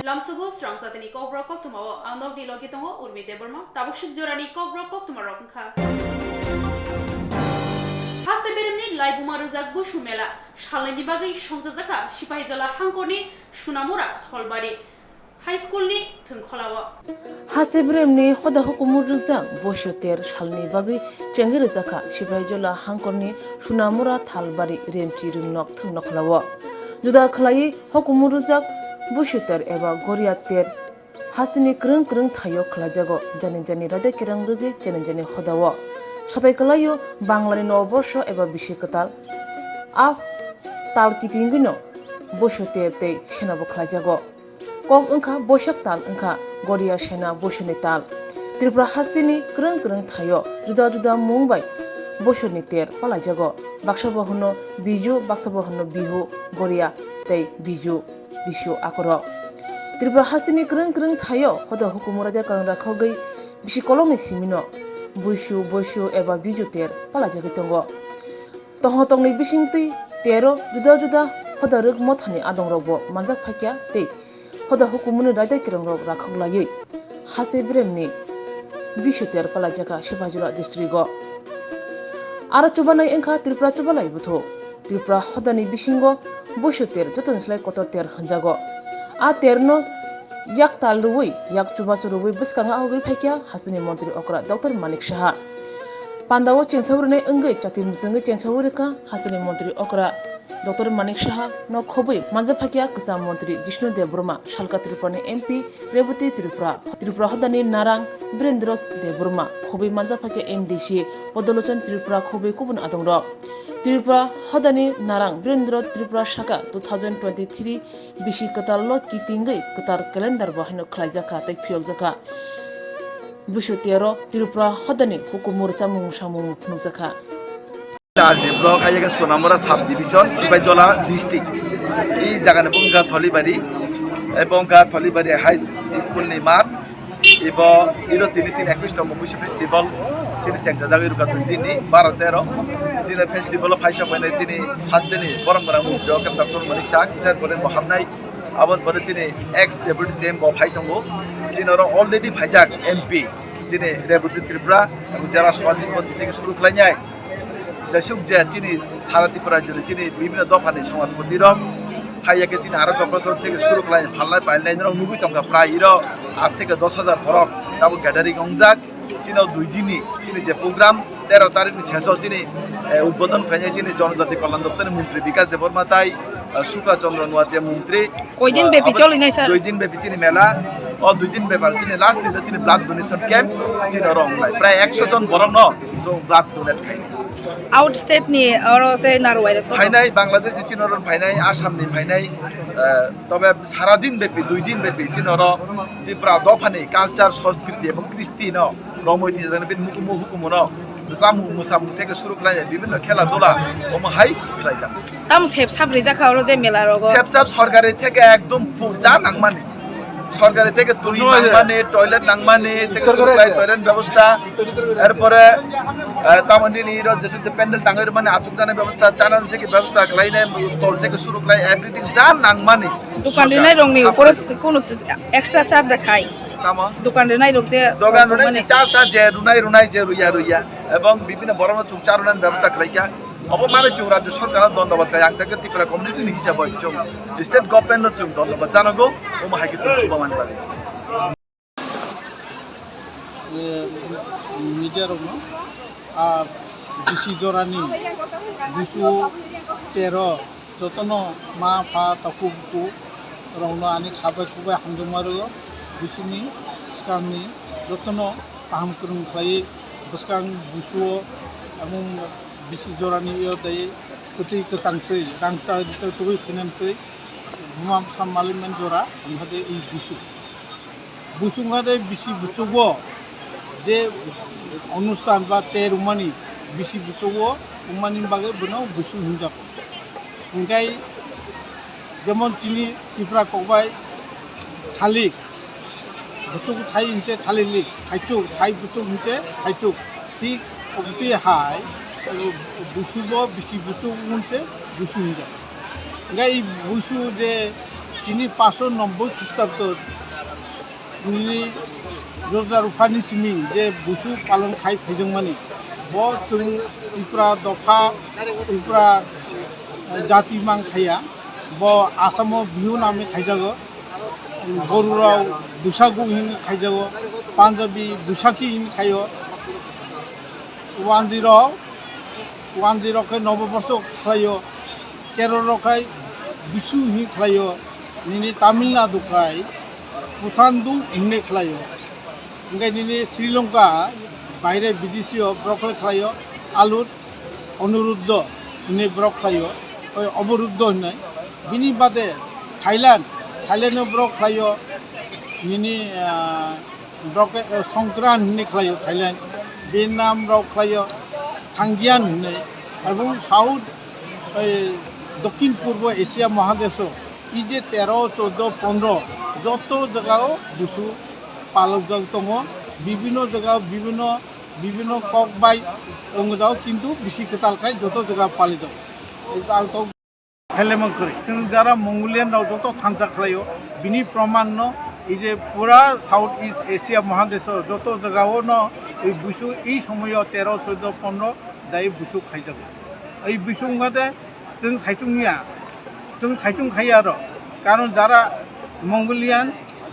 Lamsugo Swrangcahti ni Kokborok Koktwma o andok ni logi tongo urmi deborma tabuk jorani Kokborok Koktwma rokha. Haste berimni laibuma rojak bushu mela shalani bagai somjajaka Sipahijala hangkorni Sunamura Tholbari High School ni thungkholawo. Haste berimni khoda hukumur rojak bushu ter shalani bagai chengi rojaka Sipahijala hangkorni Sunamura Tholbari renti rumnok thungnokholawo. Juda khlai hukumur rojak bushuter eba goriater hasini krung thayo khlajago jani rade kirang rugi jani khodawo satai kalayo banglani noborsho eba bishikatal a tal kitingino bushuter te senabo khlajago kok ungkha boshak tal ungkha goria sena bushuni tal tripura hasini krung thayo juda mumbai bushuni ter palajago baksabo hono biju baksabo hono bihu goria tei biju Bishu akoro Tripura hastini krung thayo khoda hukumura ja karang rakhogai bisi kolong ni simino bushu eba biju ter pala jagi tongo tohotong ni bisingti tero juda khoda rug mothani adong robo manjak phakya te khoda hukumuni raja kirang rok rakhoglayei haste bremni bishu ter pala jaga Sipahijala district go aro chubanai engkha Tripura chubalai butho Tripura khodani bisingo bushu ter joton slai kotor ter hanjago a terno yak tal ruwi yak chubasu ruwi biskanga augi phakya hasini mantri okra Dr. Manik Saha pandawo chengsaurne engai chati musangai chengsaurika hasini mantri okra Dr. Manik Saha no khobui manja phakya kasa mantri Jishnu Debroma Shalka Tripurani MP Rebuti Tripura hodani Narang Birendra Debroma khobui manja phakya MDC Podolochan Tripura khobui kubun adongro Tripura hodani Narang Birendra Tripura Shaka 2023 bisi katallo kitingai katar calendar bahino khlaijaka tai phiokjaka bushu tero Tripura hodani hukumur samung phnujaka block আইয়াকে Sonamura sub division Sipahijala district এই জায়গানে বঙ্গা Thalibari high school নি মাঠ এবং ইলো 21তম Buisu festival চিনি চেক জায়গায় রুকা 2 দিন 12-13 চিনি ফেস্টিভ্যাল ফাইসা পাইনে চিনি হাসতেনি পরম্পরা মন্ত্রী অকে ডক্টর মানিক সাহা কিসার বলেন মহামনাই আবার বলে চিনি এক্স ডেপুটি সিএম ফাইতঙ্গো চিনি ওরা অলরেডি ভাইজাক এমপি চিনি রেবতী ত্রিপুরা এবং জেলা সভাধিপতি থেকে শুরু খাইনায় যেসব যে চিনি সারা ত্রিপুরা জুড়ে চিনি বিভিন্ন দফানি সমাজপতি রং হাইয়াকে চিনি আরো 10 বছর থেকে শুরু খাই ফাল্লাই পাইলাই রং 90 টাকা প্রায় 8 থেকে 10,000 বরক তাবো গ্যাদারিং অংজাক চিনি 2 দিনই চিনি যে প্রোগ্রাম 13 তারিখে শেষ চিনি উদ্বোধন খাইয়ে চিনি জনজাতি কল্যাণ দপ্তরের মন্ত্রী বিকাশ দেববর্মা তাই শুক্লাচন্দ্র নোয়াতিয়া মন্ত্রী কয়দিন ব্যাপী চলে নাই স্যার 2 দিন ব্যাপী চিনি মেলা ও 2 দিন ব্যাপার চিনি লাস্ট দিন চিনি ব্লাড ডোনেশন ক্যাম্প চিনি রং লাই প্রায় 100 জন বরং সো ব্লাড ডোনেট খাই আউট স্টেট নি আরতে নারওয়াইরে ফাইনাই বাংলাদেশ নি চিনরন ফাইনাই আসাম নি ফাইনাই তবে সারা দিন ব্যাপী 2 দিন ব্যাপী চিনর ত্রিপুরা দফানি কালচার সংস্কৃতি এবং কৃষ্টি ন রমৈতি জানে হুকুম ন জামু মুসামু থেকে শুরু করে বিভিন্ন খেলাধুলা ও হাই খেলাই যাবে তাম সেব সাবরি জাখা আর যে মেলা রগ সেব সরকারি থেকে একদম যা নাংমানি সরকারি থেকে তুই নাংমানি টয়লেট নাংমানি থেকে শুরু করে টয়লেট ব্যবস্থা এরপরে তামান্ডিনি যেসব প্যান্ডেল টাঙ্গের মানে আচুকদানের ব্যবস্থা চানান থেকে ব্যবস্থা ক্লাইনে স্টল থেকে শুরু করে এভরিথিং যা নাংমানি দোকান নাই রংনি উপরে কোন এক্সট্রা চার্জ দেখাই দোকান নাই রোগ যে দোকান নাই চার্জটা যে রুনাই যে রুইয়া এবং বিভিন্ন বড় চারণার ব্যবস্থা ক্লাইকা অপমানে চুং রাজ্য সরকার ধন্যবাদ চাই আংটাকে ত্রিপুরা কমিউনিটি হিসাবে চুং স্টেট গভর্নমেন্ট চুং ধন্যবাদ জানাগো ও মাহাইকে চুং শুভ মানি পারে মিডিয়ার আর ডিসি জরানি 213 যতন মা ফা তাকু রওনা আনি খাবাই খুবাই হামদমারো বিসিনি স্কামনি যতন কাম করুন খাই বসকাং বুসু এবং bisi jorani yo dai kuti kesangtui rangcha disa tui pinantui bumam samalimen jora amhade i busu ngade bisi buchugo je অনুষ্ঠান বা তের উমানি bisi buchugo umani bage buno busu hinjak engkai যেমন চিনি ত্রিপুরা কবাই থালিক বুচুক থাই ইনচে থালিলিক থাইচুক থাই বুচুক ইনচে থাইচুক ঠিক কমতি হাই বুসুব বিসি বুচু মুনছে বুসু হিনজা গাই বুসু যে তিনি 590 খ্রিস্টাব্দ তিনি রোজা রুফानि सिमिं जे बुसु पालन खाय फैजोंमानि ब जों त्रिपुरा दफा त्रिपुरा जाति मां खाया ब आसामाव बिहु नामे खायजागो बरुराव बैसागु हिं खायजागो पान्जाबी बैसाखी हिं खायो 10 खाय नवबर्ष खायो केरल खाय बिसु हिं खायो निनि तामिलनाडु खाय पुथानदु हिंने खायो ओंखायनो श्रीलंका बाहेरे बिदेशियाव ब्रक खायो आलुर अनुरुद्ध हिंने ब्रक खायो अबरुद्ध होननाय बिनि बादे थाइलैंड ब्रक खायो निनि ब्रक संक्रांत हिंने खायो थाइलैंड ভিয়েতনাম ব্রক খাयो थांगियान होननाय এবং साउथ दक्षिण पूर्व एशिया महादेश इ जे 13, 14, 15 যত জায়গাও বুসু পালক দङ বিভিন্ন জায়গাও বিভিন্ন কক বাই जाओ কিন্তু বেশি কেতালখাই যত জায়গা পালি যাও আং তো হেলেমন করে जों যারা মঙ্গোলিয়ান রাव যত থানজা খাयो बिनि प्रमाण न এই যে পুরা সাউথ ইস্ট এশিয়া মহাদেশ যত জায়গাও ন এই বুসু এই সময় 13, 14, 15 দাই বুসু খাইজাবো এই বুসু মধ্যে जों साइचुं खायो आरो कारण যারা মঙ্গোলিয়ান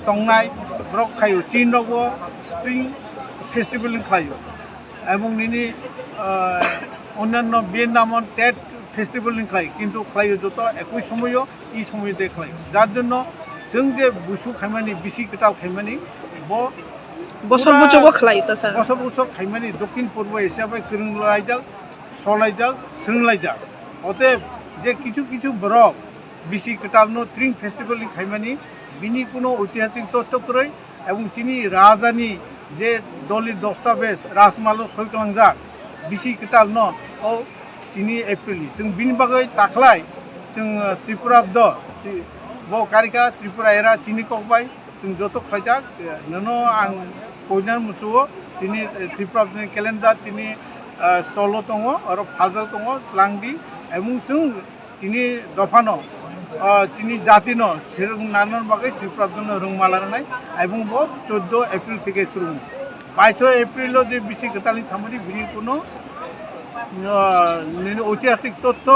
টংনাই ব্রক খাयो চীন রাवबो স্প্রিং फेस्टिवल खायो এবং নিনি অন্যান্য ভিয়েতনামন টেট फेस्टिवल खायो কিন্তু খাयो যত একই সময় এই সময় দে খাयो যার জন্য जों जे बुसु खायमानि बिसि गोटाल खायमानि बसर बुचबो खालायो ता सार बसर बुचक खायमानि दक्षिण पूर्व एशिया बाय गोरोंलायजाक सलायजाक सोंलायजाक अतएव जे किछु ब्रक बिसि गोटालनो ट्रिं फेस्टिवल खायमानि बिनि कोनो ऐतिहासिक तथ्य क्रय एवं तिनि राजानि जे दलित दस्तावेज राजमालो सयख्लांजाक बिसि गोटालनो औ तिनि एप्रिल जों बिनि बागै दाख्लाय जों त्रिपुरा बो कारिका त्रिपुरा एरा चिनी ककबाय जों जत खायजाक ननो आं कयनार मुसुओ तिनि त्रिपुरा केलेन्डार तिनि स्टलो दङ आरो फाजल दङ लांगि एवं जों तिनि दफानो तिनि जातिनो सिरं नानन बागै त्रिपुरा दन रोंमालानाय एवं बो 14 एप्रिल থেকে শুরু 22 एप्रिल जे बिसि गोतालनि सामरि बिनि कोनो ঐতিহাসিক তথ্য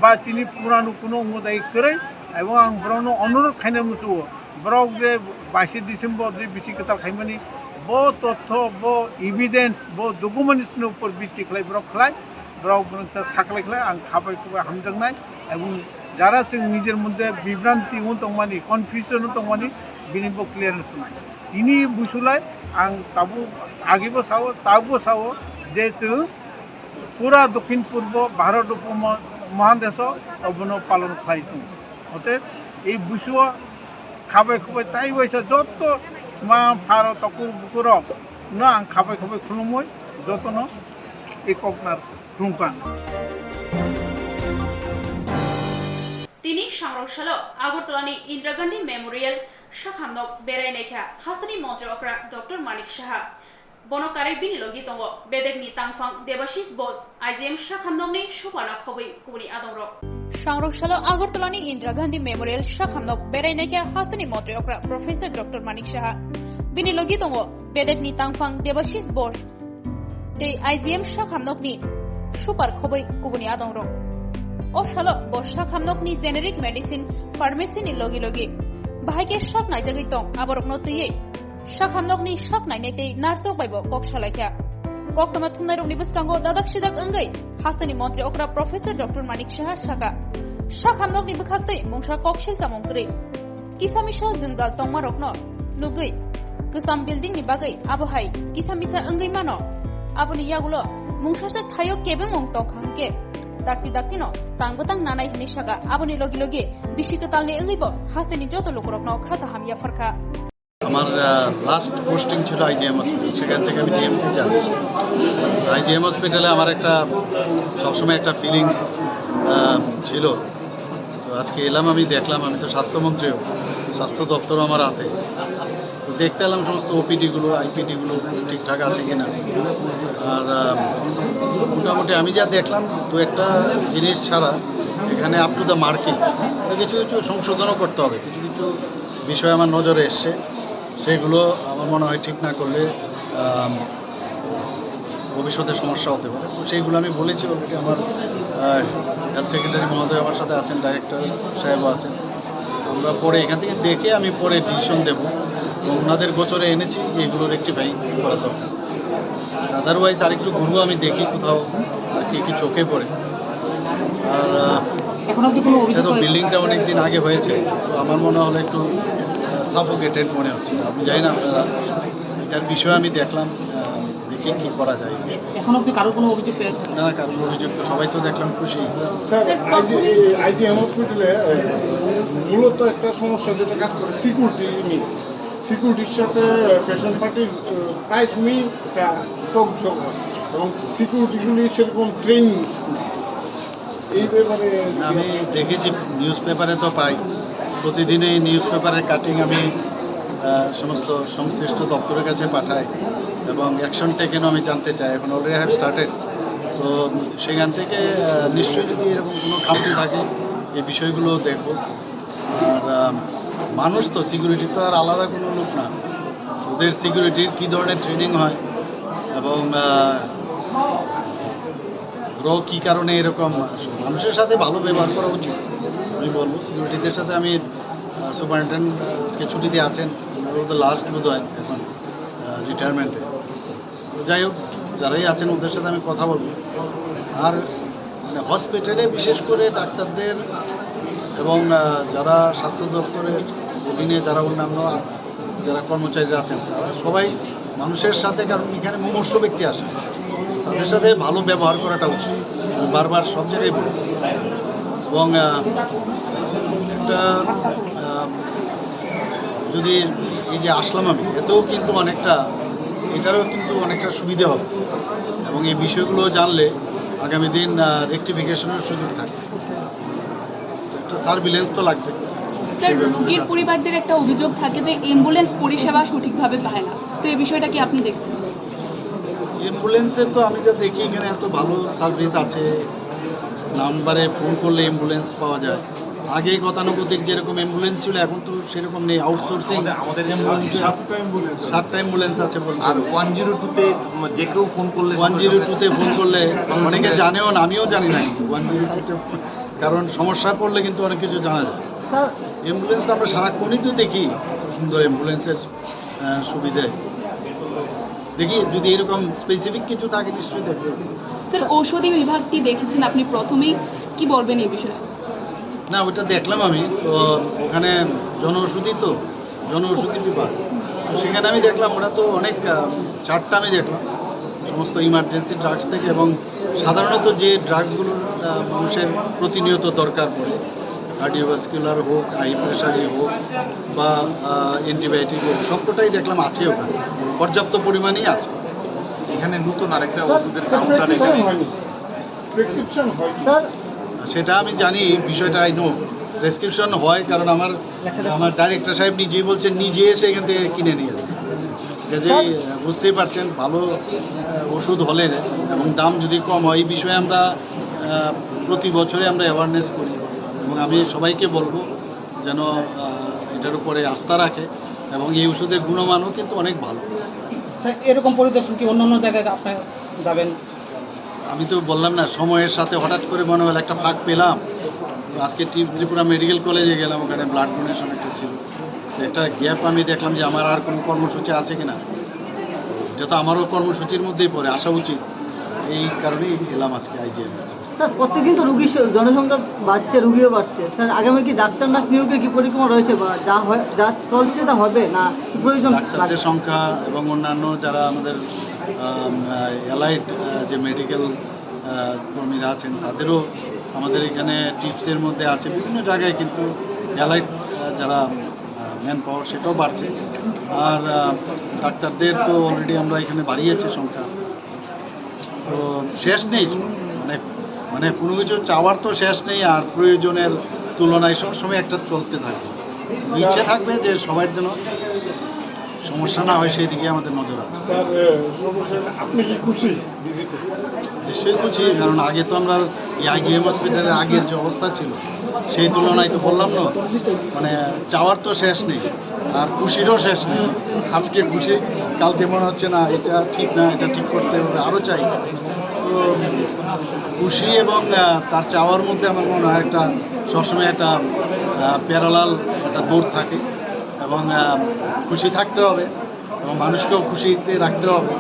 বা तिनि पुरानो कोनो उदाय करे এবং आं ब्रनो अनुरोध खायनो मुसुओ ब्रक जे 22 डिसेम्बर जे बिसि गोताल खायमानि बो तथ्य बो एविडेंस बो डकुमेन्ट्सनि ऊपर भित्ति खालाय ब्रक साखलाय आं खाबायखौबो हामजांनाय एवं যারা जों নিজের মধ্যে বিভ্রান্তি দংমানি কনফিউশন দংমানি বিনিबो क्लियरेंस होनाय तिनि बुसुलाय आं ताबो आगेबो सावो ताबो सावो जे जों पूरा दक्षिण पूर्व भारत उपमहादेश अबनो पालन खालायदों অতএব এই বুসু খাবাই খুবাই তাই হয়েছে যত মা ভারত তকুর বুকুরক না আং খাবাই খুবাই খুলুমই যতন এই ককনার খুলুমকান তিনি সংরক্ষালয় আগরতলানি ইন্দিরা গান্ধী মেমোরিয়াল শাখামনক বেরাयनायखा हास्तानि मन्त्री अक्रा डॉक्टर मानिक साहा बनकारि बिनि लगी दङ बेदेगनि तांफां देबाशिस बस आइजेएम शाखामनकनि सुपाना खबै कुनि आदंर সংরক্ষালয় আগরতলাनि ইন্দিরা গান্ধী মেমোরিয়াল শাখামনক बेरायनायखा हास्तानि मन्त्री अक्रा प्रोफेसर डॉक्टर मानिक साहा बिनि लगी दङ बेदेगनि तांफां देबाशिस बस ते आइजेएम शाखामनकनि सुपार खबै कुनि आदंर अशालो बस शाखामनकनि जेनेरिक मेडिसिन फार्मेसीनि लगी बाहायके शक नायजागै दं आबरकनो तैयै शाखामनकनि शक नायनायतै नार्सक बायबो ककसालायखा कोक्टमा थुमनाय रंनि बस्तांगो दादाक सिदाक अंगै हास्तानि मन्त्री अक्रा प्रोफेसर डॉक्टर मानिक साहा साका शाखामनकनि बखाक्तै मुंसा ककसिल जामंग्रै किसामिसा जोंगाल तंमारकनो नुगै गोसाम बिल्डिंनि बागै आबहाय किसामिसा अंगै मानो आबनि यागुलो मुंसासो थायो केबे मं तंखांके दाक्ति न तांबतां नानाय हनि सागा आबनि लगी बिशिकतालनि अंगैबो हास्तानि जत लोकरकनो खाता हामिया फरखा আমার লাস্ট পোস্টিং ছিল আইজিএম হসপিটাল, সেখান থেকে আমি ডিএমসি যাই। আইজিএম হসপিটালে আমার একটা সবসময় একটা ফিলিংস ছিল। তো আজকে এলাম, আমি দেখলাম, আমি তো স্বাস্থ্যমন্ত্রীও, স্বাস্থ্য দপ্তরও আমার হাতে। তো দেখতে এলাম সমস্ত ওপিডিগুলো আইপিডিগুলো ঠিকঠাক আছে কিনা। আর মোটামুটি আমি যা দেখলাম তো একটা জিনিস ছাড়া এখানে আপ টু দ্য মার্কিং কিছু কিছু সংশোধনও করতে হবে। কিছু কিছু বিষয় আমার নজরে এসছে, সেগুলো আমার মনে হয় ঠিক না করলে ভবিষ্যতে সমস্যা হতে পারে। তো সেইগুলো আমি বলেছি অলরেডি। আমার হেলথ সেক্রেটারি মহোদয় আমার সাথে আছেন, ডাইরেক্টর সাহেবও আছেন। আমরা পরে এখান থেকে দেখে আমি পরে ডিসিশন দেবো। ওনাদের গোচরে এনেছি যে এগুলো রেক্টিফাই করা দরকার। আদারওয়াইজ আরেকটু ঘুরবো, আমি দেখি কোথাও আর কি চোখে পড়ে। আর তো বিল্ডিংটা অনেক দিন আগে হয়েছে, তো আমার মনে হলো একটু সাফোকেটেড মনে হচ্ছে। আমি জানি না, এটার বিষয়ে আমি দেখলাম, দেখি কী করা যায়। এখন অব্দি কারোর কোনো অভিযোগ পেয়েছেন? না, কারণ অভিযোগ তো সবাই তো দেখলাম খুশি। স্যার, আইজিএম হসপিটালে মূলত একটা সমস্যা যেটা কাজ করে সিকিউরিটির সাথে পেশেন্ট পার্টির প্রায় সময় একটা টকঝোক হয় এবং সিকিউরিটিগুলি সেরকম ট্রেনিং এই ব্যাপারে আমি দেখেছি, নিউজ পেপারে তো পাই প্রতিদিনই। নিউজ পেপারের কাটিং আমি সমস্ত সংশ্লিষ্ট দপ্তরের কাছে পাঠাই এবং অ্যাকশন টেকেনও আমি জানতে চাই। এখন অলরেডি হ্যাভ স্টার্টেড। তো সেখান থেকে নিশ্চয়ই যদি এরকম কোনো খামতি থাকে এই বিষয়গুলো দেখব। আর মানুষ তো সিকিউরিটি তো আর আলাদা কোনো লোক না, ওদের সিকিউরিটির কী ধরনের ট্রেনিং হয় এবং কী কারণে এরকম মানুষের সাথে ভালো ব্যবহার করা উচিত আমি বলবো। সিকিউরিটিদের সাথে আমি সুপারিনটেন্ডেন্ট আজকে ছুটিতে আছেন, ওদের লাস্ট বোধ হয় এখন রিটায়ারমেন্টে। যাই হোক, যারাই আছেন ওদের সাথে আমি কথা বলবো। আর হসপিটালে বিশেষ করে ডাক্তারদের এবং যারা স্বাস্থ্য দপ্তরের অধীনে যারা অন্যান্য যারা কর্মচারীরা আছেন, তারা সবাই মানুষের সাথে, কারণ এখানে মুমূর্ষু ব্যক্তি আসে, তাদের সাথে ভালো ব্যবহার করাটা উচিত। বারবার সব জায়গায় বলি। এবং একটা যদি এই যে আসলাম আমি, এতেও কিন্তু এটারও কিন্তু অনেকটা সুবিধে হবে এবং এই বিষয়গুলো জানলে আগামী দিন রেকটিফিকেশনের সুযোগ থাকবে। একটা সার্ভিলেন্স তো লাগবে। স্যার, রোগীর পরিবারদের একটা অভিযোগ থাকে যে অ্যাম্বুলেন্স পরিষেবা সঠিকভাবে পায় না, তো এই বিষয়টা কি আপনি দেখছেন? অ্যাম্বুলেন্সের তো আমি যা দেখি এখানে এত ভালো সার্ভিস আছে, নাম্বারে ফোন করলে অ্যাম্বুলেন্স পাওয়া যায়। আগে গতানুগতিক যেরকম অ্যাম্বুলেন্স ছিল এখন তো সেরকম নেই, আউটসোর্সিং। আমাদের 7টা অ্যাম্বুলেন্স আছে বলছে। আর 102-তে যে কেউ ফোন করলে 102-তে ফোন করলে অনেকে জানেও না, আমিও জানি না 102-তে, কারণ সমস্যা পড়লে কিন্তু অনেক কিছু জানা যায়। অ্যাম্বুলেন্স আমরা সারাক্ষণই তো দেখি, সুন্দর অ্যাম্বুলেন্সের সুবিধে দেখি। যদি এরকম স্পেসিফিক কিছু থাকে নিশ্চয়ই দেখবে। স্যার, ঔষধি বিভাগটি দেখেছেন আপনি, প্রথমেই কি বলবেন এই বিষয়ে? না, ওটা দেখলাম আমি। তো ওখানে জনঔষধি বিভাগ, তো সেখানে আমি দেখলাম ওরা তো অনেক চার্টটা আমি দেখলাম সমস্ত ইমার্জেন্সি ড্রাগস থেকে, এবং সাধারণত যে ড্রাগসগুলোর মানুষের প্রতিনিয়ত দরকার পড়ে, কার্ডিওভাস্কুলার হোক, হাই প্রেশারই হোক বা অ্যান্টিবায়োটিক হোক, সবটাই দেখলাম আছে ওখানে, পর্যাপ্ত পরিমাণেই আছে। এখানে নতুন আরেকটা ওষুধের কাউন্টার প্রেসক্রিপশন হয় সেটা আমি জানি, বিষয়টা আই নো। প্রেসক্রিপশন হয়, কারণ আমার ডাইরেক্টর সাহেব নিজেই বলছেন, নিজে এসে এখান থেকে কিনে নিয়ে যাবে। কাজেই বুঝতেই পারছেন, ভালো ওষুধ হলে এবং দাম যদি কম হয়, এই বিষয়ে আমরা প্রতি বছরে আমরা অ্যাওয়ারনেস করি এবং আমি সবাইকে বলবো যেন এটার উপরে আস্থা রাখে এবং এই ওষুধের গুণমানও কিন্তু অনেক ভালো। স্যার, এরকম পরিদর্শন কি অন্যান্য জায়গায় আপনি যাবেন? আমি তো বললাম না, সময়ের সাথে হঠাৎ করে মনে হলো একটা ফাঁক পেলাম। তো আজকে ত্রিপুরা মেডিকেল কলেজে গেলাম, ওখানে ব্লাড ডোনেশন একটা ছিল। তো একটা গ্যাপ আমি দেখলাম যে আমার আর কোনো কর্মসূচি আছে কিনা, এটা তো আমারও কর্মসূচির মধ্যেই পড়ে, আসা উচিত। এই কারণেই এলাম আজকে আইজিএম। স্যার, প্রত্যেকদিন তো রুগীর জনসংখ্যা বাড়ছে, রুগীও বাড়ছে। স্যার, আগামী কি ডাক্তার নার্স নিয়োগে কি পরিকল্পনা রয়েছে, বা যা চলছে তা হবে না প্রয়োজন? ডাক্তারদের সংখ্যা এবং অন্যান্য যারা আমাদের অ্যালাইড যে মেডিকেল কর্মীরা আছেন, তাদেরও আমাদের এখানে টিপসের মধ্যে আছে। বিভিন্ন জায়গায় কিন্তু অ্যালাইড যারা ম্যান পাওয়ার, সেটাও বাড়ছে। আর ডাক্তারদের তো অলরেডি আমরা এখানে বাড়িয়েছি সংখ্যা। তো শেষ নেই, মানে কোনো কিছু চাওয়ার তো শেষ নেই, আর প্রয়োজনের তুলনায় সবসময় একটা চলতে থাকবে। ইচ্ছে থাকবে যে সমস্যা না হয় সেই দিকে আমাদের নজর আছে। স্যার সর্বশেষ আপনি কি খুশি ভিজিটে? নিশ্চয়ই খুশি, কারণ আগে তো আমরা এই আইজিএম হসপিটালের আগের যে অবস্থা ছিল সেই তুলনায় তো বললাম না, মানে চাওয়ার তো শেষ নেই আর খুশিরও শেষ নেই। আজকে খুশি, কালকে মনে হচ্ছে না এটা ঠিক না, এটা ঠিক করতে হবে, আরও চাই। তো খুশি এবং তার চাওয়ার মধ্যে আমার মনে হয় একটা সবসময় একটা প্যারালাল একটা দৌড় থাকে এবং খুশি থাকতে হবে এবং মানুষকেও খুশিতে রাখতে হবে,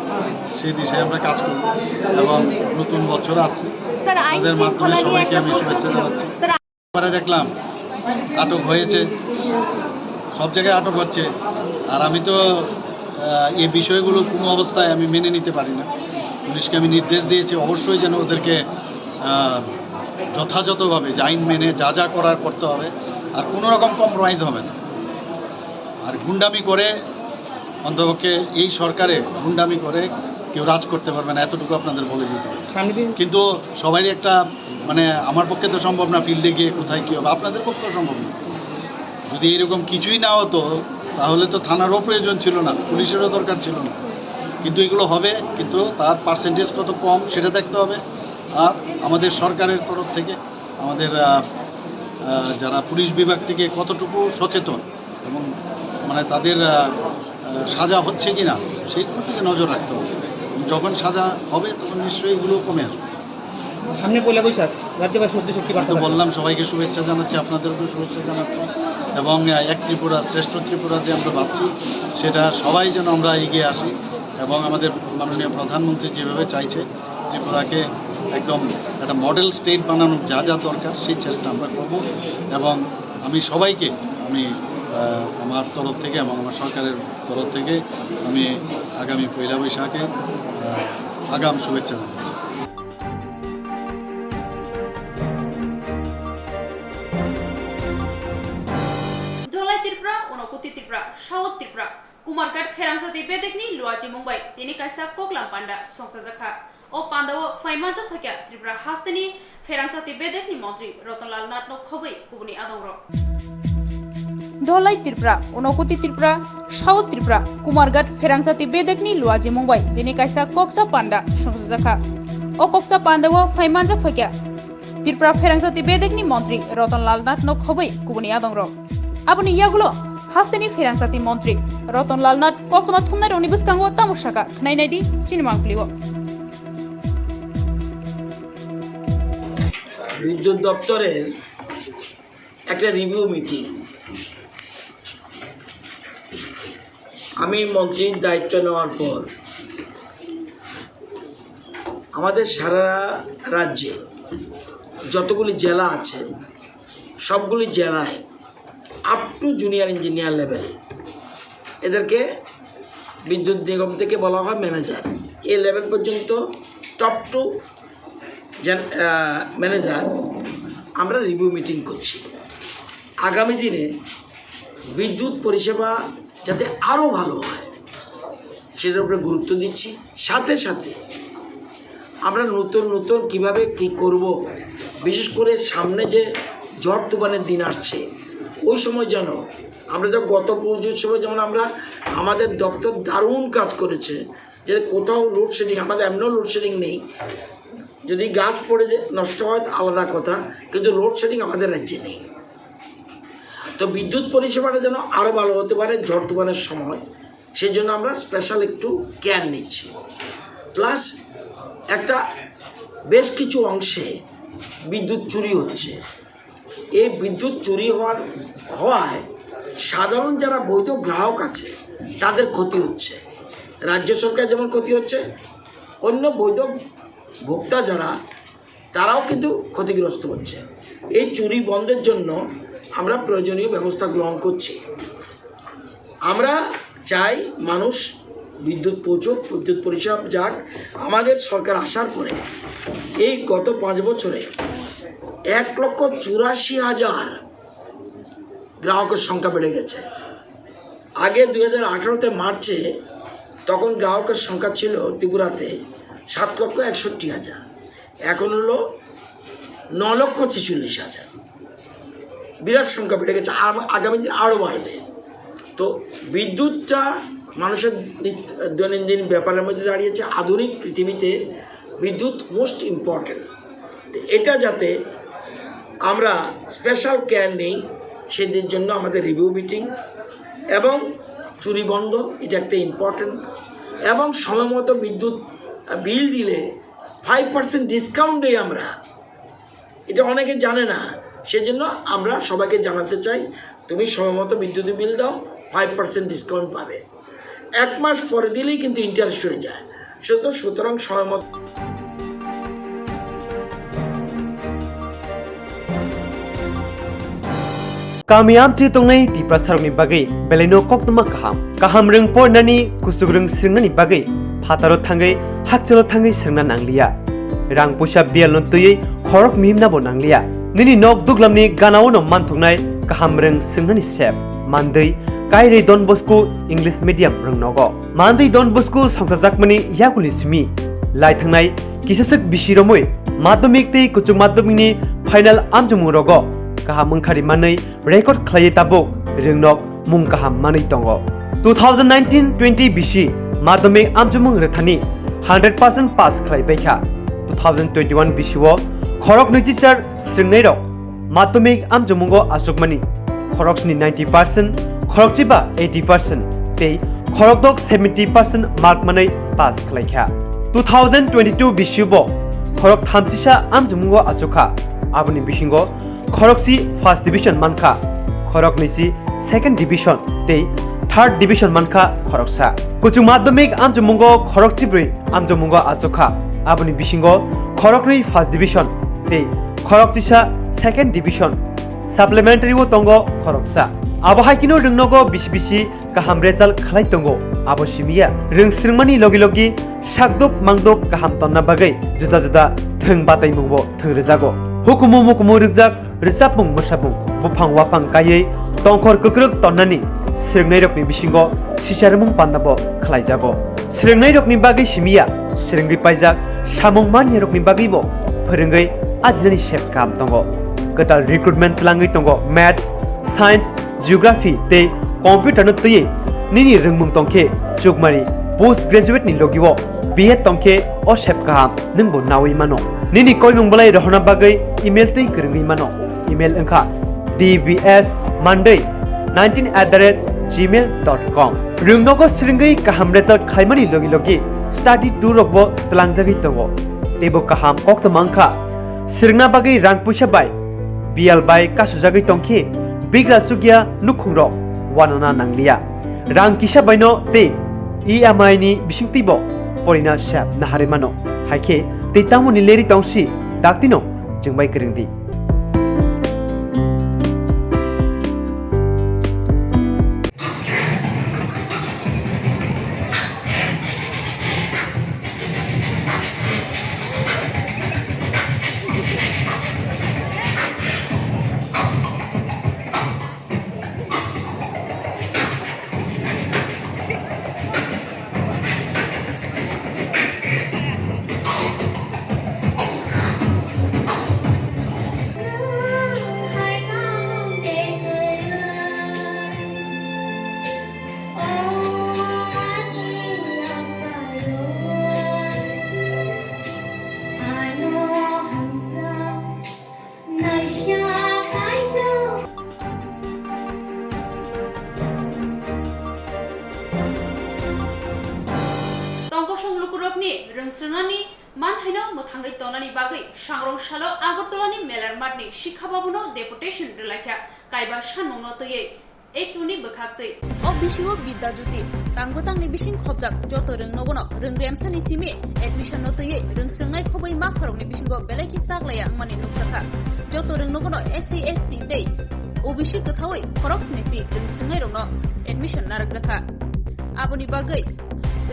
সেই দিশায় আমরা কাজ করব। এবং নতুন বছর আসছে, তাদের মাধ্যমে সবাইকে আমি শুভেচ্ছা জানাচ্ছি। এবারে দেখলাম আটক হয়েছে, সব জায়গায় আটক হচ্ছে, আর আমি তো এই বিষয়গুলো কোনো অবস্থায় আমি মেনে নিতে পারি না। পুলিশকে আমি নির্দেশ দিয়েছি অবশ্যই যেন ওদেরকে যথাযথভাবে আইন মেনে যা যা করার করতে হবে, আর কোনো রকম কম্প্রোমাইজ হবে না। আর গুন্ডামি করে অন্তপক্ষে এই সরকারে গুন্ডামি করে কেউ রাজ করতে পারবে না, এতটুকু আপনাদের বলে দিতে হবে। কিন্তু সবারই একটা মানে আমার পক্ষে তো সম্ভব না ফিল্ডে গিয়ে কোথায় কী হবে, আপনাদের পক্ষেও সম্ভব না। যদি এরকম কিছুই না হতো তাহলে তো থানারও প্রয়োজন ছিল না, পুলিশেরও দরকার ছিল না। কিন্তু এগুলো হবে, কিন্তু তার পার্সেন্টেজ কত কম সেটা দেখতে হবে। আর আমাদের সরকারের তরফ থেকে আমাদের যারা পুলিশ বিভাগ থেকে কতটুকু সচেতন এবং মানে তাদের সাজা হচ্ছে কি না সেইগুলোর দিকে নজর রাখতে হবে। যখন সাজা হবে তখন নিশ্চয়ই এগুলো কমে আসবে। সামনে পয়লা বৈশাখ, রাজ্যবাসী সহ্য শক্তি বাড়তে তো বললাম সবাইকে শুভেচ্ছা জানাচ্ছি, আপনাদেরকেও শুভেচ্ছা জানাচ্ছি এবং এক ত্রিপুরা শ্রেষ্ঠ ত্রিপুরা যে আমরা ভাবছি সেটা সবাই যেন আমরা এগিয়ে আসি এবং আমাদের মাননীয় প্রধানমন্ত্রী যেভাবে চাইছে ত্রিপুরাকে একদম একটা মডেল স্টেট বানানোর যা যা দরকার সেই চেষ্টা আমরা করব। এবং আমি সবাইকে আমার তরফ থেকে এবং আমার সরকারের তরফ থেকে আমি আগামী পয়লা বৈশাখে আগাম শুভেচ্ছা জানাচ্ছি। ত্রিপুরা অনুকুতি ত্রিপুরা সাউথ ত্রিপুরা কুমারঘাট ফেরাংসাতি বেদেকনি লুয়াজি মুম্বাই তিনি কাইসা কোকলাম পান্ডা সংসাজাখা ও পান্ডাও ফাইমাজক ফাইকা ত্রিপুরা হাস্তেনি ফেরাংসাতি বেদেকনি মন্ত্রী রতনলাল নাথ খবৈ কুবনি আদংর ধলাই ত্রিপুরা অনুকুতি ত্রিপুরা সাউথ ত্রিপুরা কুমারঘাট ফেরাংসাতি বেদেকনি লুয়াজি মুম্বাই তিনি কাইসা কোকসা পান্ডা সংসাজাখা ও কোকসা পান্ডাও ফাইমাজক ফাইকা ত্রিপুরা ফেরাংসাতি বেদেকনি মন্ত্রী Ratanlal Nath খবৈ কুবনি আদংর aboni yagulo hasteni ferangsati মন্ত্রী রতনলাল নাথ কোক্তমা থুমনার অনিবস্কাঙ্গ তামুশাকা খনাইনাইদি সিনেমাংলিও বিদ্যুৎ দপ্তরের একটা রিভিউ মিটিং আমি মন্ত্রীর দায়িত্ব নেওয়ার পর আমাদের সারা রাজ্যে যতগুলি জেলা আছে সবগুলি জেলায় up to junior engineer level এদেরকে বিদ্যুৎ নিগম থেকে বলা হয় ম্যানেজার, এই লেভেল পর্যন্ত টপ টু ম্যানেজার আমরা রিভিউ মিটিং করছি। আগামী দিনে বিদ্যুৎ পরিষেবা যাতে আরও ভালো হয় সেটার উপরে গুরুত্ব দিচ্ছি। সাথে সাথে আমরা নতুন নতুন কীভাবে কী করব, বিশেষ করে সামনে যে ঝড় তুফানের দিন আসছে ওই সময় যেন আমরা তো গত পুজোর সময় যেমন আমাদের দপ্তর দারুণ কাজ করেছে, যে কোথাও লোডশেডিং, আমাদের এমনও লোডশেডিং নেই, যদি গাছ পড়ে যে নষ্ট হয় আলাদা কথা, কিন্তু লোডশেডিং আমাদের রাজ্যে নেই। তো বিদ্যুৎ পরিষেবাটা যেন আরও ভালো হতে পারে ঝড় তুফানের সময়, সেই জন্য আমরা স্পেশাল একটু কেয়ার নিচ্ছি। প্লাস একটা বেশ কিছু অংশে বিদ্যুৎ চুরি হচ্ছে, এই বিদ্যুৎ চুরি হওয়ায় সাধারণ যারা বৈধ গ্রাহক আছে তাদের ক্ষতি হচ্ছে, রাজ্য সরকার যেমন ক্ষতি হচ্ছে, অন্য বৈধ ভোক্তা যারা তারাও কিন্তু ক্ষতিগ্রস্ত হচ্ছে। এই চুরি বন্ধের জন্য আমরা প্রয়োজনীয় ব্যবস্থা গ্রহণ করছি। আমরা চাই মানুষ বিদ্যুৎ পৌঁছুক, বিদ্যুৎ পরিষেবা যাক। আমাদের সরকার আসার পরে এই গত 5 বছরে 1,84,000 গ্রাহকের সংখ্যা বেড়ে গেছে। আগে 2018-তে মার্চে তখন গ্রাহকের সংখ্যা ছিল ত্রিপুরাতে 7,61,000, এখন হলো 9,46,000। বিরাট সংখ্যা বেড়ে গেছে, আগামী দিন আরও বাড়বে। তো বিদ্যুৎটা মানুষের দৈনন্দিন ব্যাপারের মধ্যে দাঁড়িয়েছে। আধুনিক পৃথিবীতে বিদ্যুৎ মোস্ট ইম্পর্ট্যান্ট। এটা যাতে আমরা স্পেশাল কেয়ার নেই সেদের জন্য আমাদের রিভিউ মিটিং এবং চুরি বন্ধ এটা একটা ইম্পর্ট্যান্ট, এবং সময়মতো বিদ্যুৎ বিল দিলে 5% ডিসকাউন্ট দিই আমরা। এটা অনেকে জানে না, সেজন্য আমরা সবাইকে জানাতে চাই, তুমি সময়মতো বিদ্যুতের বিল দাও, 5% ডিসকাউন্ট পাবে। 1 মাস পরে দিলেই কিন্তু ইন্টারেস্ট হয়ে যায়। সুতরাং সময়মতো Kamiam ci tongnai ti prasarok ni bagai beleno Koktwma kaham reng pornani kusuk reng sringnani bagai phataro thangai hakchalo thangai sringna nanglia rang pusa bial no tuyei khorok mimna bo nanglia nini nok duglamni ganao no manthoknai kaham reng sringnani sep mandei kaire Don Bosco English medium reng nogo mandei Don Bosco songtajakmani yakuli simi lai thangnai kisasak bisiromoi madhyamik tei kuchuk madhyamikni final amjumung rogo kaham mangkhari manai record khlai tabo ringnok mung kaham manai tongo 2019-20 BC madhyamik amjumung rethani 100% pass khlai baikha 2021 BC wo khorok nichichar sringnai rok madhyamik amjumungo asukmani khoroksni 90% khorokchiba 80% tei khorokdok 70% mark manai pass khlaikha 2022 BC wo khorok thamchisa amjumungo asukha aboni bisingo khoroksi first division mankha khorok nisi second division tei third division mankha khoroksa kuchuk madhyamik amjumungo khorok chibri amjumungo asokha aboni bisingo khorokni first division tei khorok chisa second division supplementary wo tongo khoroksa abo haikino rungnogo bisi kaham result khlai tongo abo simia rungsringmani logi sakdok mangdok kaham tonna bagai juda thung batai mungbo thung rejago hukumu rijak rijapung musabung bufang wapang kayei tongkhor kukruk tonnani sringnai rokni bisingo sisarmung pandabo khlaijago sringnai rokni bagai simia sringri paijak samung mani rokni bagai bo phorengei ajinani sep kam tongo ketal recruitment langai tongo maths science geography tei computer no tei nini rungmung tongkhe chukmari post graduate ni logiwo BA tongkhe o sep kam ningbo nawi mano nini koimung balai rohna bagai email tei kringi mano email engkha dbs monday19@gmail.com rungnogo sringai kaham result khaimani logi study tour rokbo tlangjagi tongo tebo kaham Koktwma angkha sringna bagai rang puisa bai bial bai kasujagi tongkhe bigla chugya nukhungrok wanana nanglia rang kisa baino te EMI ni bisingtibo porina sap nahare mano haike te tamuni leri tongsi daktino jengbai kringdi Rungsringani manhaino mothangai tonani bagai Swrangchati Agartalani melar matni shikha babuno deputation relakha kaiba sanmungno toye H1 bokhaktei o bisingo bidajuti tanggotangni bising khobjak joto rungnogono rungremsani simi admission no toye rungsringnai khobai ma pharokni bisingo belaki saglaya mani nukjaka joto rungnogono SC ST tei OBC gthawai khoroksnisi rungsringnai rokno admission narakjaka aboni bagai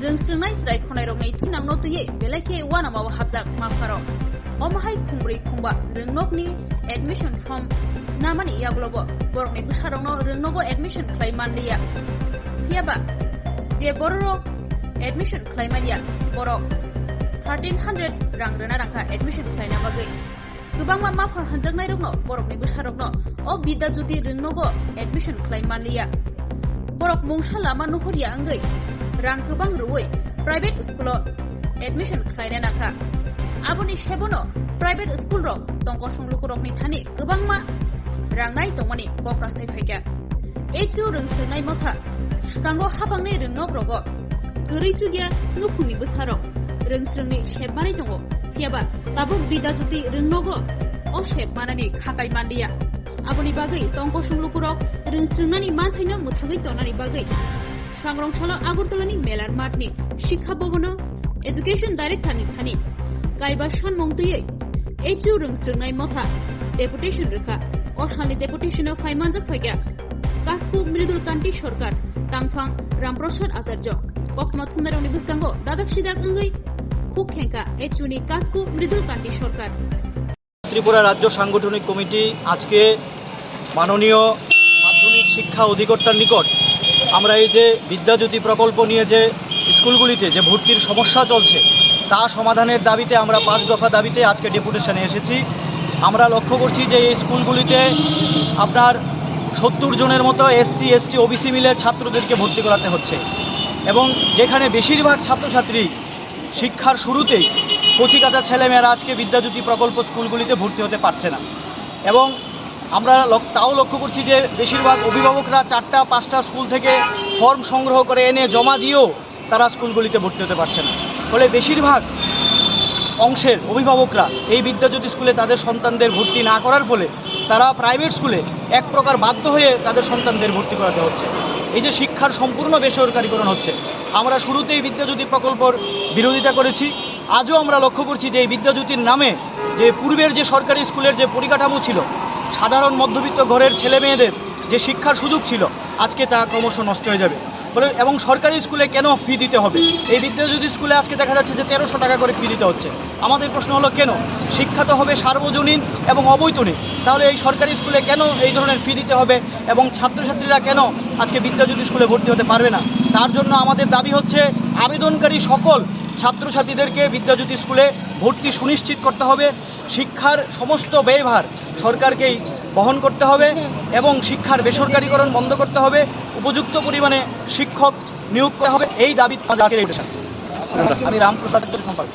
rungsringnai srai khonai roknai thinangno tuye belake wanama habjak mafaro omahai khumbrei khumba rungnokni admission form namani yaglobo borokni busarongno rungnogo admission khlaimanliya hiaba je borok admission khlaimania borok 1300 rang rena rangka admission khlaina bagai gubangma mafa hanjaknai rokno borokni busarokno o bida judi rungnogo admission khlaimanliya borok mungsa lama nuhuria anggai rang kubang ruwei private school admission khlaina nakha aboni sebono private school rok tongko songluk ni thani kubangma rangnai tongmani kokka sai phaika echu rungsirnai motha kango habangni ringnok rogo gurichugia nukuni busaro rungsirni shebmani tongo thiaba tabuk bidajuti ringnogo o shebmanani khakai mandia aboni bagai tongko songluk rungsirnani manthaino muthagai tonani bagai Swrangcahti Agartalani Melar Matni Shikha Bogono Education Director ni thani Kaiba Shanmongtui Echu Rungsirnai Motha Deputation Rekha Oshani Deputation of Faimanjak Faika Kasku Mridul Kanti Sorkar Tangfang Ramprasad Acharya Koktwma Thundaroni Buskango Dadak Sidak Angai Khukhenka Echuni Kasku Mridul Kanti Sorkar Tripura রাজ্য সাংগঠনিক committee আজকে মাননীয় মাধ্যমিক শিক্ষা অধিকর্তার নিকট আমরা এই যে বিদ্যাজ্যোতি প্রকল্প নিয়ে যে স্কুলগুলিতে যে ভর্তির সমস্যা চলছে তা সমাধানের দাবিতে আমরা 5 দফা দাবিতে আজকে ডেপুটেশনে এসেছি। আমরা লক্ষ্য করছি যে এই স্কুলগুলিতে আপনার 70 জনের মতো এসসি এসটি ওবিসি মিলে ছাত্রদেরকে ভর্তি করাতে হচ্ছে এবং যেখানে বেশিরভাগ ছাত্রছাত্রী শিক্ষার শুরুতেই কচিকাঁচা ছেলেমেয়েরা আজকে বিদ্যাজ্যোতি প্রকল্প স্কুলগুলিতে ভর্তি হতে পারছে না এবং আমরা তাও লক্ষ্য করছি যে বেশিরভাগ অভিভাবকরা 4টা 5টা স্কুল থেকে ফর্ম সংগ্রহ করে এনে জমা দিয়েও তারা স্কুলগুলিতে ভর্তি হতে পারছে না। ফলে বেশিরভাগ অংশের অভিভাবকরা এই বিদ্যাজ্যোতি স্কুলে তাদের সন্তানদের ভর্তি না করার ফলে তারা প্রাইভেট স্কুলে এক প্রকার বাধ্য হয়ে তাদের সন্তানদের ভর্তি করাতে হচ্ছে। এই যে শিক্ষার সম্পূর্ণ বেসরকারীকরণ হচ্ছে, আমরা শুরুতেই বিদ্যাজ্যোতি প্রকল্পর বিরোধিতা করেছি। আজও আমরা লক্ষ্য করছি যে এই বিদ্যাজ্যোতির নামে যে পূর্বের যে সরকারি স্কুলের যে পরিকাঠামো ছিল, সাধারণ মধ্যবিত্ত ঘরের ছেলে মেয়েদের যে শিক্ষার সুযোগ ছিল, আজকে তা ক্রমশ নষ্ট হয়ে যাবে। এবং সরকারি স্কুলে কেন ফি দিতে হবে? এই বিদ্যাজ্যোতি স্কুলে আজকে দেখা যাচ্ছে যে 1300 টাকা করে ফি দিতে হচ্ছে। আমাদের প্রশ্ন হলো কেন? শিক্ষা তো হবে সার্বজনীন এবং অবৈতনিক, তাহলে এই সরকারি স্কুলে কেন এই ধরনের ফি দিতে হবে এবং ছাত্রছাত্রীরা কেন আজকে বিদ্যাজ্যোতি স্কুলে ভর্তি হতে পারবে না? তার জন্য আমাদের দাবি হচ্ছে আবেদনকারী সকল ছাত্রছাত্রীদেরকে বিদ্যাজ্যোতি স্কুলে ভর্তি সুনিশ্চিত করতে হবে। শিক্ষার সমস্ত ব্যয়ভার সরকারকেই বহন করতে হবে এবং শিক্ষার বেসরকারীকরণ বন্ধ করতে হবে, উপযুক্ত পরিমাণে শিক্ষক নিয়োগ করতে হবে। এই দাবি আমি রামপ্রসাদ সম্পাদক।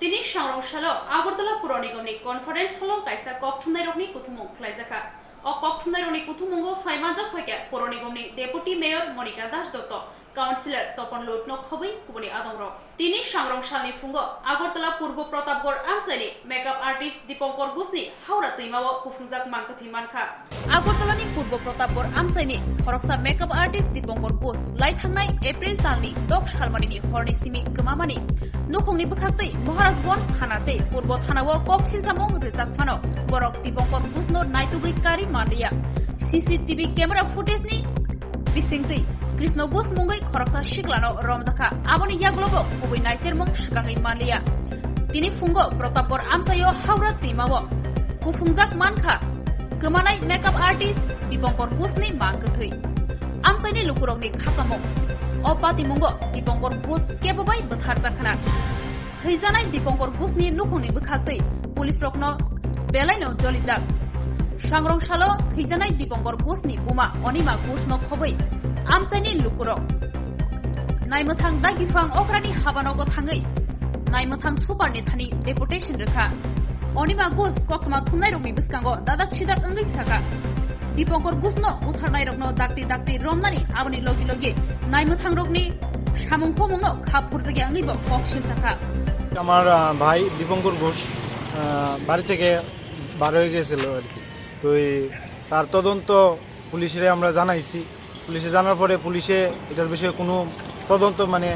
তিনি Swrangcahti Agartala Pura Nigomni Conference Hall Kaisa Koktwma Rokni Kuthumung Khlaijaka O Koktwma Rokni Kuthumungo Faimanjak Faika Pura Nigomni Deputy Mayor Monica Das Dotto councillor Tapan লোটনক হবই কুবনি আদমরক তিনি Swrangcahti ফুঙ্গ আগরতলা পূর্ব প্রতাপগড় আমসাইনি মেকআপ আর্টিস্ট দীপঙ্কর ঘোষনি হাওড়া তৈমাও কুফুংজাক মানকাথি মানখা আগরতলানি পূর্ব প্রতাপগড় আমসাইনি খরকসা মেকআপ আর্টিস্ট দীপঙ্কর ঘোষ লাই থাंनाय এপ্রিল তালনি 10 সালমানিনি হরনি সিমি গমামানি নুখংনি বখাতै মহারাজগঞ্জ থানাতে পূর্ব থানাও কক্সিলসামং রিজার্ভ থানো বরক দীপঙ্কর ঘোষনো নাইতুগৈ কারি মানলিয়া সিসিটিভি ক্যামেরা ফুটেজনি বিসিংতै Krishna Bus Mungai Khoroksa Shiklano Romzaka Aboni Yaglobo Kubi Naisirmong Shikangai Malia Tini Fungo Protapgor Amsayo Haura Timawo Kufungzak Mankha Kemanai Makeup Artist Dipongkor Busni Mankathui Amsaini Lukurongni Khasamo Opati Mungo Dipongkor Bus Kebabai Bathartakana Hizanai Dipongkor Busni Lukuni Bukhatui Police Rokno Belaino Jolijak Swrangcahti Hizanai Dipongkor Busni Buma Onima Busno Khobai আমসাইনি লুকুরক নাইমথাং দাগিফাং অক্রানি হাবানগ থাङै নাইমথাং সুপারনি থানি ডেপুটেশন রেখা অনিমা ঘোষ কক্তমা থুমনাই রকনি বিসকাঙ্গ দাদাক সিদাক अंगै সাকা দীপঙ্কর ঘোষনো উথারনাই রকনো দাকতি দাকতি রমনানি আবনি লগি লগি নাইমথাং রকনি সামং ফমংনো খাপুরজগি अंगैबो কক্সিল সাকা আমার ভাই দীপঙ্কর ঘোষ বাড়ি থেকে বার হয়ে গিয়েছিল আর কি। তো তার তদন্ত পুলিশে আমরা জানাইছি। পুলিশে জানার পরে পুলিশে এটার বিষয়ে কোনো তদন্ত মানে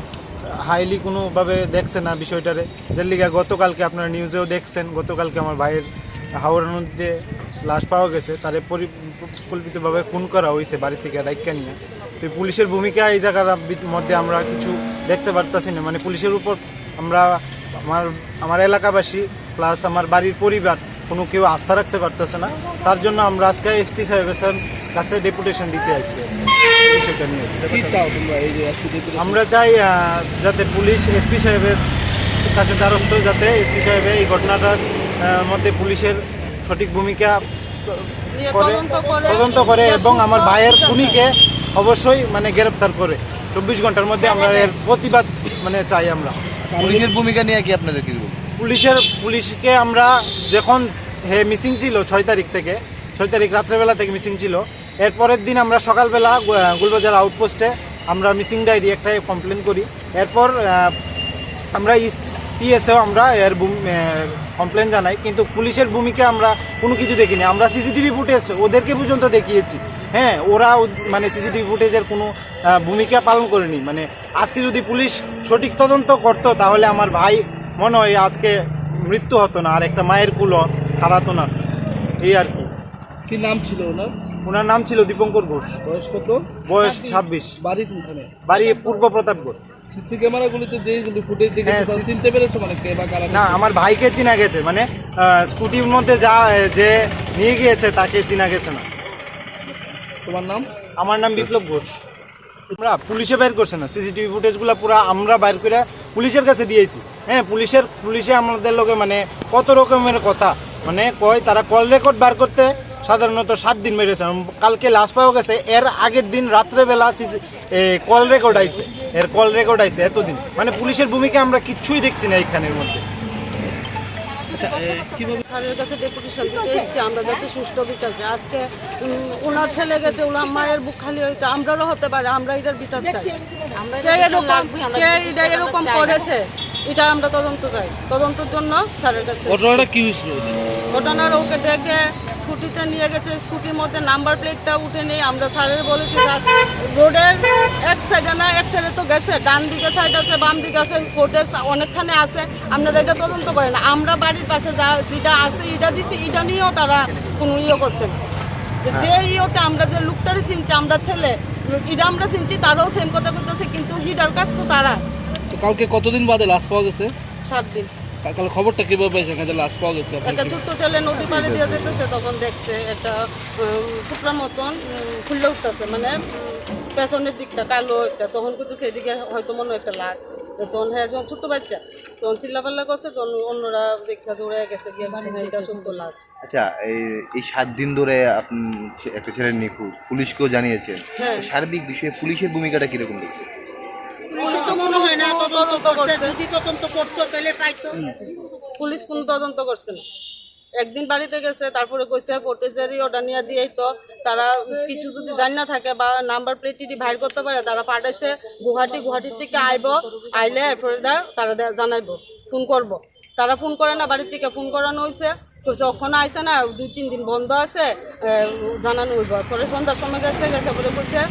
হাইলি কোনোভাবে দেখছে না বিষয়টারে। যার লিগে গতকালকে আপনারা নিউজেও দেখছেন, গতকালকে আমার ভাইয়ের হাওড়া নদীতে লাশ পাওয়া গেছে, তারে পরিকল্পিতভাবে খুন করা হয়েছে বাড়ি থেকে ডাইকা নিয়ে। তো পুলিশের ভূমিকা এই জায়গার মধ্যে আমরা কিছু দেখতে পারতাছি না। মানে পুলিশের উপর আমরা আমার এলাকাবাসী প্লাস আমার বাড়ির পরিবার কোনো কেউ আস্থা রাখতে পারতেছে না। তার জন্য আমরা আজকে এসপি সাহেবের কাছে ডেপুটেশন দিতে আসছি বিষয়টা নিয়ে। আমরা চাই যাতে পুলিশ এসপি সাহেবের কাছে দ্বারস্থ, যাতে এসপি সাহেবের এই ঘটনাটার মধ্যে পুলিশের সঠিক ভূমিকা তদন্ত করে এবং আমার ভাইয়ের খুনিকে অবশ্যই মানে গ্রেপ্তার করে 24 ঘন্টার মধ্যে আমরা এর প্রতিবাদ মানে চাই আমরা। পুলিশের ভূমিকা নিয়ে কি আপনাদের কি বলবো? পুলিশকে আমরা যখন মিসিং ছিল 6 তারিখ রাত্রেবেলা থেকে মিসিং ছিল, এর পরের দিন আমরা সকালবেলা গুলবাজার আউটপোস্টে আমরা মিসিং ডায়েরি একটা কমপ্লেন করি। এরপর আমরা ইস্ট পিএসেও আমরা এর কমপ্লেন জানাই, কিন্তু পুলিশের ভূমিকা আমরা কোনো কিছু দেখিনি। আমরা সিসিটিভি ফুটেজ ওদেরকে পর্যন্ত দেখিয়েছি, হ্যাঁ, ওরা মানে সিসিটিভি ফুটেজের কোনো ভূমিকা পালন করেনি। মানে আজকে যদি পুলিশ সঠিক তদন্ত করতো তাহলে আমার ভাই মনে হয় আজকে মৃত্যু হতো না, আর একটা মায়ের কুলো হারাতো না। এই আর কি। কি নাম ছিল ওনার নাম ছিল দীপঙ্কর ঘোষ। বয়স কত? বয়স 26। বাড়ি কোনখানে? বাড়ি পূর্ব প্রতাপগড়। সিসি ক্যামেরাগুলিতে যেগুলি ফুটেজ দেখে চিনতে পেরেছো মানে কে বা কারা? না, আমার ভাইকে চিনা গেছে, মানে স্কুটির মধ্যে যে নিয়ে গিয়েছে তাকে চিনা গেছে না। তোমার নাম? আমার নাম বিপ্লব ঘোষ। আমরা পুলিশে বাইর করছে না, সিসিটিভি ফুটেজগুলো পুরো আমরা বাইর করে পুলিশের কাছে দিয়েছি। হ্যাঁ, পুলিশে আমাদের লোকে মানে কত রকমের কথা মানে কয়, তারা কল রেকর্ড বার করতে সাধারণত 7 দিন মেরেছে। কালকে লাশ পাওয়া গেছে, এর আগের দিন রাত্রেবেলা কল রেকর্ড আইছে এতদিন। মানে পুলিশের ভূমিকা আমরা কিচ্ছুই দেখছি না এইখানের মধ্যে। স্যারের কাছে ডেপুটেশন দিতে এসেছি আমরা যাতে সুষ্ঠু বিচার চাই। আজকে ওনার ছেলে গেছে, ওনার মায়ের বুক খালি হয়েছে, আমরাও হতে পারে, আমরা এটার বিচার চাই। কে এরকম করেছে এটা আমরা তদন্ত চাই, তদন্তের জন্য স্যারের কাছে। ঘটনাটা কি হয়েছিল? ঘটনার ওকে দেখে স্কুটিতে নিয়ে গেছে, স্কুটির মধ্যে নাম্বার প্লেটটা উঠে নেই। আমরা স্যারের বলেছি স্যার রোডের এক সাইডে না, এক সাইডে তো গেছে, ডান দিকে সাইড আছে, বাম দিকে আছে, ফুটেজ অনেকখানে আছে, আপনারা এটা তদন্ত করেন। আমরা বাড়ির পাশে যেটা আছে এটা দিছি, এটা নিয়েও তারা কোনো করছে না। যে ইয়েতে আমরা যে লোকটারে চিনছি, আমরা ছেলে এটা আমরা চিনছি, তারাও সেম কথা বলতেছে, কিন্তু হিডার কাজ তো তারা। কালকে কতদিন বাদে লাশ পাওয়া গেছে? 7 দিন। কাল খবরটা কিভাবে পেয়েছেন যে লাশ পাওয়া গেছে? একটা ছোট্ট ছেলে নদী পাড়ে দিয়ে যেতেছে, তখন দেখছে একটা টুকরার মতন খুললে উঠতেছে, মানে পেছনের দিকটা কালো একটা, তখন করতেছে এদিকে হয়তো মনে একটা লাশ। তখন হ্যাঁ, যখন ছোট্ট বাচ্চা তখন চিল্লাপাল্লা করছে, তখন অন্যরা দেখা দৌড়ে গেছে, গিয়ে এটা সত্য লাশ। আচ্ছা, এই 7 দিন ধরে আপনি একটা ছেলের নিখোঁজ, পুলিশকেও জানিয়েছেন, সার্বিক বিষয়ে পুলিশের ভূমিকাটা কিরকম দেখছে? পুলিশ তো মনে হয় না তদন্ত করছে, যদি তদন্ত করতো তাহলে পাইতো। পুলিশ কোনো তদন্ত করছে না। একদিন বাড়িতে গেছে, তারপরে কইছে ফুটেজেরই অর্ডার নিয়ে দিয়েই তো তারা কিছু যদি জানি না থাকে বা নাম্বার প্লেটটি বাইর করতে পারে, তারা পাঠাইছে গুয়াহাটির থেকে আইলে এরপরে তারা জানাইবো, ফোন করব। তারা ফোন করে না, বাড়ির থেকে ফোন করানো হয়েছে, কইছে ওখানে আইসে না, 2-3 দিন বন্ধ আছে, জানানো হইব। পরে সন্ধ্যার সময় গেছে পরে কইছে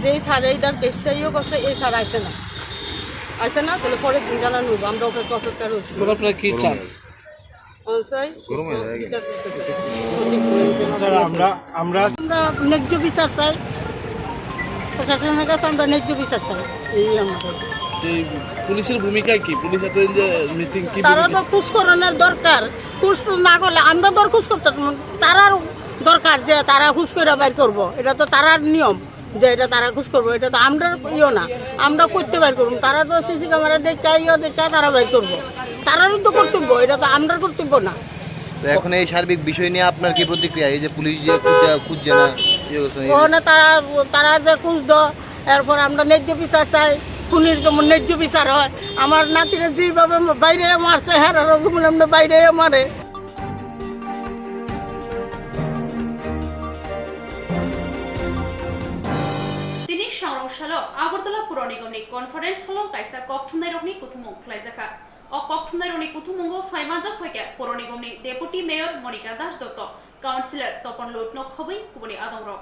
যেই স্যার এইটার কেসটা করছে, এই স্যার আইসে না, তাহলে পরের দিন জানানো হইব। আমরা অপেক্ষা রয়েছি। আমরা ন্যায্য বিচার চাই, প্রশাসনের কাছে আমরা ন্যায্য বিচার চাই। এই আমাদের পুলিশের ভূমিকা কি? পুলিশ এতদিন যে মিসিং, কি তারা তো খুঁজ করানোর দরকার, খুঁজ না করলে আমরা তো খুঁজ করতে, তারার দরকার যে তারা খুঁজ করে বাইর করবো, এটা তো তারার নিয়ম যে এটা তারা খুঁজ করবো, এটা তো আমরা না, আমরা করতে বাইর করবো। তারা তো সিসি ক্যামেরা দেখা তারা বাইর করবো, তারারও তো কর্তব্য, এটা তো আমরা কর্তব্য না। এখন এই সার্বিক বিষয় নিয়ে আপনার কি প্রতিক্রিয়া? এই যে পুলিশ যে খুঁজছে না, ওখানে তারা যে খুঁজতো, এরপর আমরা ন্যায্য বিচার চাই, খুনির যেমন ন্যায্য বিচার হয়। আমার নাতিরা যেভাবে বাইরে মারছে, হ্যাঁ রকম আমরা বাইরে মারে। তিনি সংরক্ষাল আগরতলা পুর নিগমনি কনফারেন্স হল কাইসা কক্টমনাই রকনি কুথুমং খ্লাইজাখা ও কক্টমনাই রকনি কুথুমঙ্গ ফাইমাজক হইকে পুর নিগমনি deputy mayor Monica Das Dutta councillor Tapan লুটনক হবই কুবনি আদমরক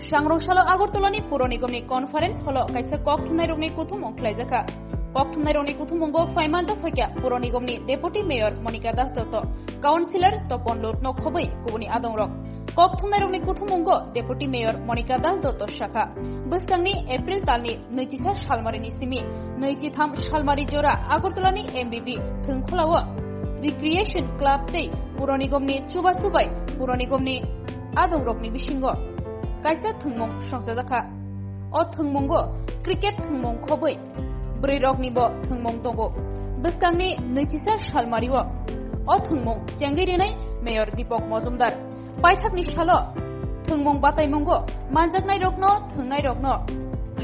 সংরক্ষাল আগরতলানি পুর নিগমনি কনফারেন্স হল কাইসা কক্টমনাই রকনি কুথুমং খ্লাইজাখা কক্টমনাই রকনি কুথুমঙ্গ ফাইমাজক হইকে পুর নিগমনি deputy mayor Monica Das Dutta councillor Tapan লুটনক হবই কুবনি আদমরক Koktwma rungni kuthumunggo Deputy Mayor Monica Das Dottor Shaka. Bwskangni April talni 24 salmarini simi 23 salmari jora Agortolani MBB thungkholawo Recreation Club tei Puro Nigomni chubai Puro Nigomni adongrokni bisingo kaisa thungmung songsadakha. O thungmungo cricket thungmung khoboi 4 rokni bo thungmung tongo. Bwskangni 24 salmariwo o thungmung chengi rinai Mayor Dipok Mojumdar paithakni salo thungmung bataimungo manjaknai rokno thungnai rokno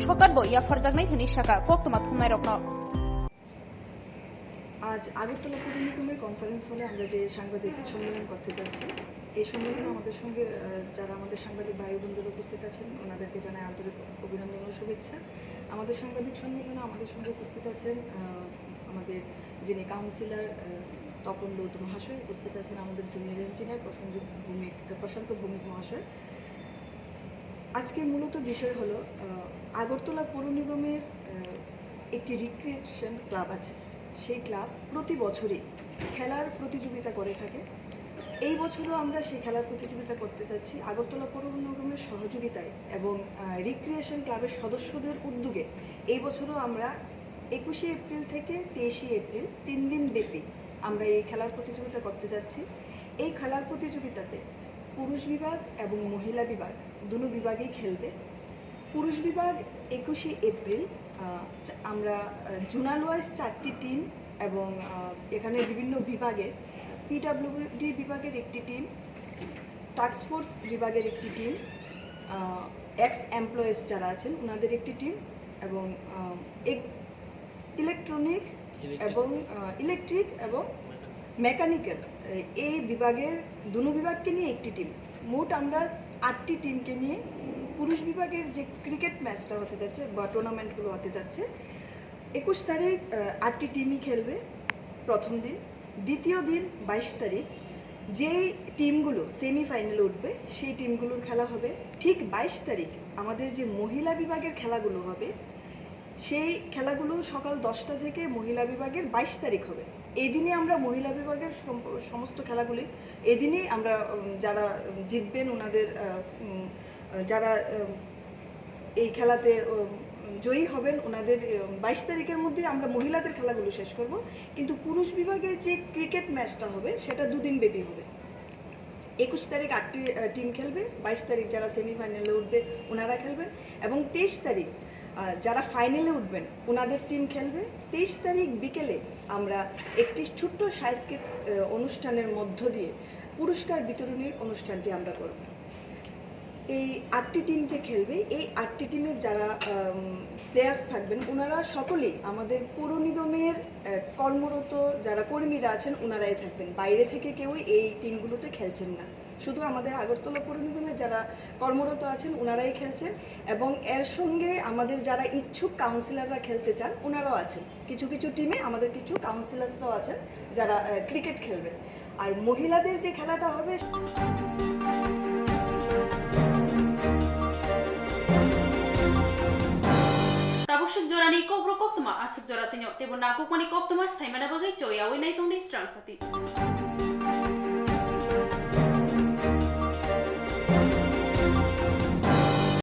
সকার বই ইয়াফারজাগনাই হনি শাখা কোক্তমা থুমনাই রকন আজ আগরতলা পৌর নিগমের conference হলে আমরা যে সাংবাদিক সম্মেলন করতে যাচ্ছি এই সম্মেলনে আমাদের সঙ্গে যারা আমাদের সাংবাদিক ভাই বোনদের উপস্থিত আছেন ওনাদেরকে জানাই আন্তরিক অভিনন্দন ও শুভেচ্ছা। আমাদের সাংবাদিক সম্মেলনে আমাদের সঙ্গে উপস্থিত আছেন আমাদের যিনি কাউন্সিলর তপন লৌত মহাশয়, উপস্থিত আছেন আমাদের জুনিয়র ইঞ্জিনিয়ার প্রশান্ত ভৌমিক মহাশয়। আজকে মূলত বিষয় হলো আগরতলা পৌর নিগমের একটি রিক্রিয়েশন ক্লাব আছে। সেই ক্লাব প্রতি বছরই খেলার প্রতিযোগিতা করে থাকে। এই বছরও আমরা সেই খেলার প্রতিযোগিতা করতে যাচ্ছি আগরতলা পৌর নিগমের সহযোগিতায় এবং রিক্রিয়েশন ক্লাবের সদস্যদের উদ্যোগে। এই বছরও আমরা 21শে এপ্রিল থেকে 23শে এপ্রিল 3 দিন ব্যাপী আমরা এই খেলার প্রতিযোগিতা করতে যাচ্ছি। এই খেলার প্রতিযোগিতাতে পুরুষ বিভাগ এবং মহিলা বিভাগ দুটো বিভাগেই খেলবে। পুরুষ বিভাগ 21শে এপ্রিল আমরা জোনাল ওয়াইজ 4টি টিম এবং এখানে বিভিন্ন বিভাগে পিডব্লিউডি বিভাগের একটি টিম, টাস্ক ফোর্স বিভাগের একটি টিম, এক্স এমপ্লয়িজ যারা আছেন ওনাদের একটি টিম এবং ইলেকট্রিক এবং মেকানিক্যাল এই বিভাগের দুটো বিভাগকে নিয়ে একটি টিম। মোট আমরা 8টি টিমকে নিয়ে পুরুষ বিভাগের যে ক্রিকেট ম্যাচটা হতে যাচ্ছে বা টুর্নামেন্টগুলো হতে যাচ্ছে 21 তারিখ 8টি টিমই খেলবে প্রথম দিন। দ্বিতীয় দিন 22 তারিখ যেই টিমগুলো সেমিফাইনালে উঠবে সেই টিমগুলোর খেলা হবে। ঠিক 22 তারিখ আমাদের যে মহিলা বিভাগের খেলাগুলো হবে সেই খেলাগুলো সকাল 10টা থেকে মহিলা বিভাগের 22 তারিখ হবে। এই দিনে আমরা মহিলা বিভাগের সমস্ত খেলাগুলি এদিনেই আমরা যারা জিতবেন ওনাদের যারা এই খেলাতে জয়ী হবেন ওনাদের 22 তারিখের মধ্যে আমরা মহিলাদের খেলাগুলো শেষ করব। কিন্তু পুরুষ বিভাগের যে ক্রিকেট ম্যাচটা হবে সেটা 2 দিন ব্যাপী হবে। 21 তারিখ 8টি টিম খেলবে, 22 তারিখ যারা সেমিফাইনালে উঠবে ওনারা খেলবেন এবং 23 তারিখ যারা ফাইনালে উঠবেন ওনাদের টিম খেলবে। 23 তারিখ বিকেলে আমরা একটি ছোট্ট সাংস্কৃতিক অনুষ্ঠানের মধ্য দিয়ে পুরস্কার বিতরণী অনুষ্ঠানটি আমরা করব। এই 8টি টিম যে খেলবে এই 8টি টিমের যারা প্লেয়ার্স থাকবেন ওনারা সকলেই আমাদের পৌর নিগমের কর্মরত যারা কর্মীরা আছেন ওনারাই থাকবেন। বাইরে থেকে কেউই এই টিমগুলোতে খেলছেন না, শুধু আমাদের আগরতলা পৌর নিগমের যারা কর্মরত আছেন ওনারাই খেলছেন এবং এর সঙ্গে আমাদের যারা ইচ্ছুক কাউন্সিলররা খেলতে চান ওনারাও আছেন। কিছু কিছু টিমে আমাদের কিছু কাউন্সিলরসরাও আছেন যারা ক্রিকেট খেলবেন। আর মহিলাদের যে খেলাটা হবে Tabusuk jorani Kokborok Koktwma asuk joratinyo tebo na kokmani Koktwma saimana bagai choya winai tongni Swrangcahti.